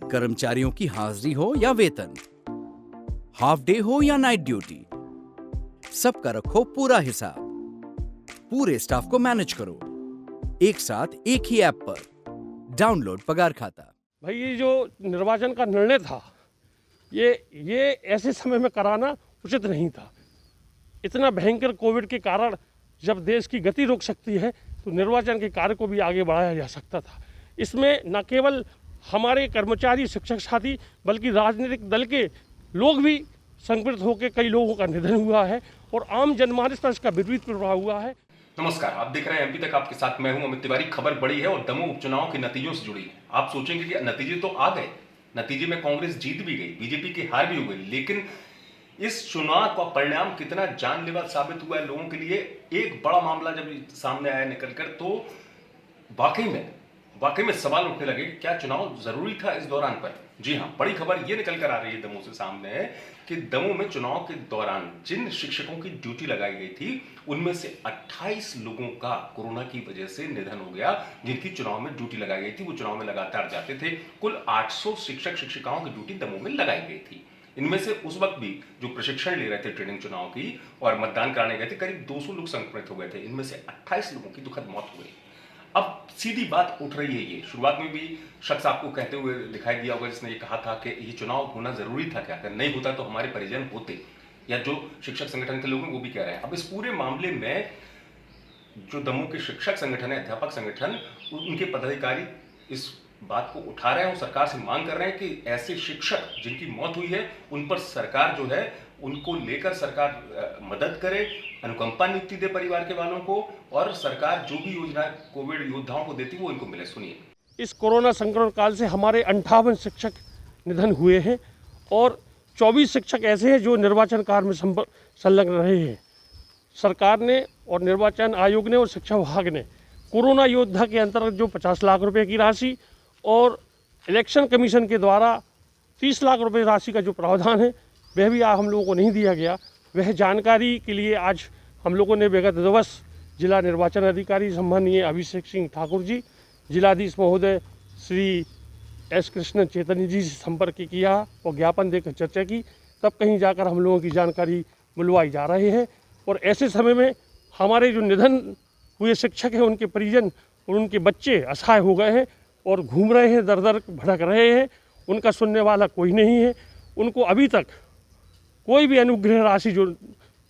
कर्मचारियों की हाजिरी हो या वेतन, हाफ डे हो या नाइट ड्यूटी, सबका रखो पूरा हिसाब। पूरे स्टाफ को मैनेज करो एक साथ एक ही ऐप पर। डाउनलोड पगार खाता। भाई ये जो निर्वाचन का निर्णय था ये ऐसे समय में कराना उचित नहीं था। इतना भयंकर कोविड के कारण जब देश की गति रोक सकती है तो निर्वाचन के कार्य को भी आगे बढ़ाया जा सकता था। इसमें न केवल हमारे कर्मचारी शिक्षक साथी बल्कि राजनीतिक दल के लोग भी संक्रमित होकर कई लोगों का निधन हुआ है और आम जनमानस पर इसका विपरीत प्रभाव हुआ है। नमस्कार, आप देख रहे हैं एमपी तक, आपके साथ मैं हूं अमित तिवारी। खबर बड़ी है और दमोह उपचुनाव के नतीजों से जुड़ी है। आप सोचेंगे कि नतीजे तो आ गए, नतीजे में कांग्रेस जीत भी गई, बीजेपी की हार भी हो गई, लेकिन इस चुनाव का परिणाम कितना जानलेवा साबित हुआ है लोगों के लिए। एक बड़ा मामला जब सामने आया निकलकर तो वाकई में सवाल उठने लगे कि क्या चुनाव जरूरी था इस दौरान पर। जी हां, बड़ी खबर यह निकल कर आ रही है दमोह से सामने है कि दमोह में चुनाव के दौरान जिन शिक्षकों की ड्यूटी लगाई गई थी उनमें से 28 लोगों का कोरोना की वजह से निधन हो गया। जिनकी चुनाव में ड्यूटी लगाई गई थी वो चुनाव में लगातार जाते थे। कुल 800 शिक्षक शिक्षिकाओं की ड्यूटी दमोह में लगाई गई थी। इनमें से उस वक्त भी जो प्रशिक्षण ले रहे थे ट्रेनिंग चुनाव की और मतदान कराने गए थे, करीब 200 लोग संक्रमित हो गए थे। इनमें से 28 लोगों की दुखद मौत हो गई। अब सीधी बात उठ रही है, ये शुरुआत में भी शख्स आपको कहते हुए दिखाई दिया होगा जिसने ये कहा था कि ये चुनाव होना जरूरी था, क्या अगर नहीं होता तो हमारे परिजन होते, या जो शिक्षक संगठन के लोग हैं वो भी कह रहे हैं। अब इस पूरे मामले में जो दमोह के शिक्षक संगठन है, अध्यापक संगठन, उनके पदाधिकारी इस बात को उठा रहे हैं और सरकार से मांग कर रहे हैं कि ऐसे शिक्षक जिनकी मौत हुई है उन पर सरकार जो है उनको लेकर सरकार मदद करे, अनुकंपा नियुक्ति दे परिवार के वालों को, और सरकार जो भी योजना कोविड योद्धाओं को देती वो इनको मिले। सुनिए। इस कोरोना संक्रमण काल से हमारे 58 शिक्षक निधन हुए हैं और 24 शिक्षक ऐसे हैं जो निर्वाचन कार्य में संलग्न रहे हैं। सरकार ने और निर्वाचन आयोग ने और शिक्षा विभाग ने कोरोना योद्धा के अंतर्गत जो 50 लाख रुपए की राशि और इलेक्शन कमीशन के द्वारा 30 लाख रुपए राशि का जो प्रावधान है वह भी हम लोगों को नहीं दिया गया। वह जानकारी के लिए आज हम लोगों ने विगत दिवस जिला निर्वाचन अधिकारी सम्माननीय अभिषेक सिंह ठाकुर जी, जिलाधीश महोदय श्री एस कृष्ण चैतन्य जी से संपर्क किया और ज्ञापन देकर चर्चा की। तब कहीं जाकर हम लोगों की जानकारी बुलवाई जा रही है और ऐसे समय में हमारे जो निधन हुए शिक्षक हैं उनके परिजन और उनके बच्चे असहाय हो गए हैं और घूम रहे हैं, दर दर भटक रहे हैं। उनका सुनने वाला कोई नहीं है। उनको अभी तक कोई भी अनुग्रह राशि जो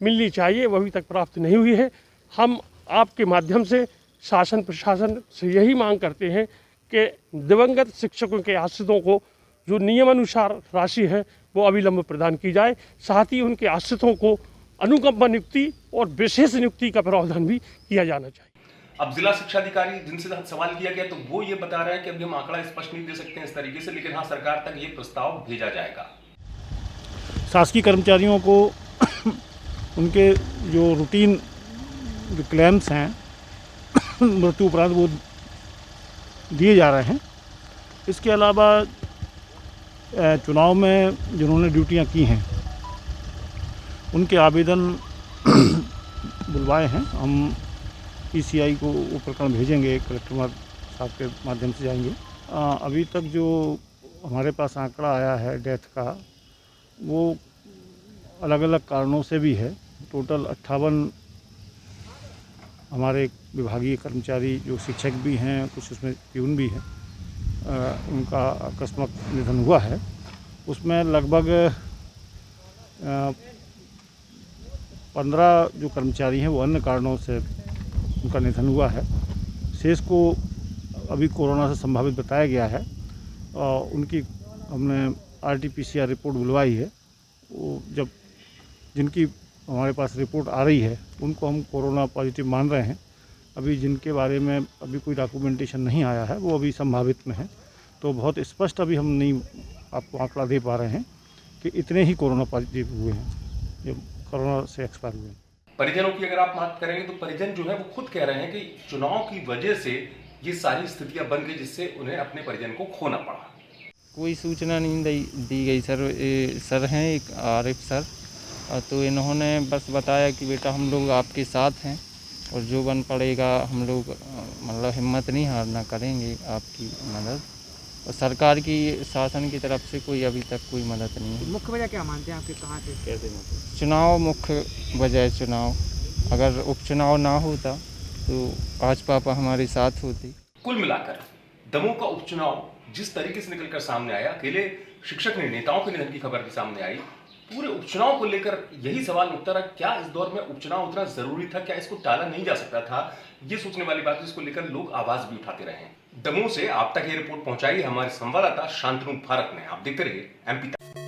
मिलनी चाहिए वो अभी तक प्राप्त नहीं हुई है। हम आपके माध्यम से शासन प्रशासन से यही मांग करते हैं कि दिवंगत शिक्षकों के आश्रितों को जो नियमानुसार राशि है वो अविलंब प्रदान की जाए। साथ ही उनके आश्रितों को अनुकंपा नियुक्ति और विशेष नियुक्ति का प्रावधान भी किया जाना चाहिए। अब जिला शिक्षा अधिकारी जिनसे सवाल किया गया तो वो ये बता रहे हैं कि अभी हम आंकड़ा स्पष्ट नहीं दे सकते हैं इस तरीके से, लेकिन हाँ, सरकार तक ये प्रस्ताव भेजा जाएगा। शासकीय कर्मचारियों को उनके जो रूटीन जो क्लेम्स हैं मृत्यु उपरांत वो दिए जा रहे हैं। इसके अलावा चुनाव में जिन्होंने ड्यूटियां की हैं उनके आवेदन बुलवाए हैं। हम PCI को वो प्रकरण भेजेंगे, कलेक्टर साहब के माध्यम से जाएंगे। अभी तक जो हमारे पास आंकड़ा आया है डेथ का वो अलग अलग कारणों से भी है। टोटल 58 हमारे विभागीय कर्मचारी जो शिक्षक भी हैं, कुछ उसमें प्यून भी हैं, उनका अकस्मात निधन हुआ है। उसमें लगभग 15 जो कर्मचारी हैं वो अन्य कारणों से उनका निधन हुआ है। शेष को अभी कोरोना से संभावित बताया गया है और उनकी हमने RT-PCR रिपोर्ट बुलवाई है। वो जब जिनकी हमारे पास रिपोर्ट आ रही है उनको हम कोरोना पॉजिटिव मान रहे हैं। अभी जिनके बारे में अभी कोई डॉक्यूमेंटेशन नहीं आया है वो अभी संभावित में है। तो बहुत स्पष्ट अभी हम नहीं आपको आंकड़ा दे पा रहे हैं कि इतने ही कोरोना पॉजिटिव हुए हैं जो कोरोना से एक्सपायर हुए हैं। परिजनों की अगर आप बात करेंगे तो परिजन जो है वो खुद कह रहे हैं कि चुनाव की वजह से ये सारी स्थितियां बन गई जिससे उन्हें अपने परिजन को खोना पड़ा। कोई सूचना नहीं दी गई सर। सर हैं एक आरिफ सर, तो इन्होंने बस बताया कि बेटा हम लोग आपके साथ हैं और जो बन पड़ेगा हम लोग मतलब हिम्मत नहीं हारना, करेंगे आपकी मदद। और सरकार की शासन की तरफ से कोई अभी तक कोई मदद नहीं है। मुख्य वजह क्या मानते हैं आपके, कहाँ से कैसे मतलब? चुनाव मुख्य वजह है। चुनाव, अगर उपचुनाव ना होता तो आज पापा हमारे साथ होती। कुल मिलाकर दमोह का उपचुनाव जिस तरीके से निकलकर सामने आया, अकेले शिक्षक नेताओं के निधन की खबर भी सामने आई, पूरे उपचुनाव को लेकर यही सवाल उठता रहा, क्या इस दौर में उपचुनाव उतना जरूरी था, क्या इसको टाला नहीं जा सकता था? ये सोचने वाली बात है, इसको लेकर लोग आवाज भी उठाते रहे। दमोह से आप तक ये रिपोर्ट पहुंचाई हमारे संवाददाता शांतनु भारत ने। आप देखते रहिए एमपी तक।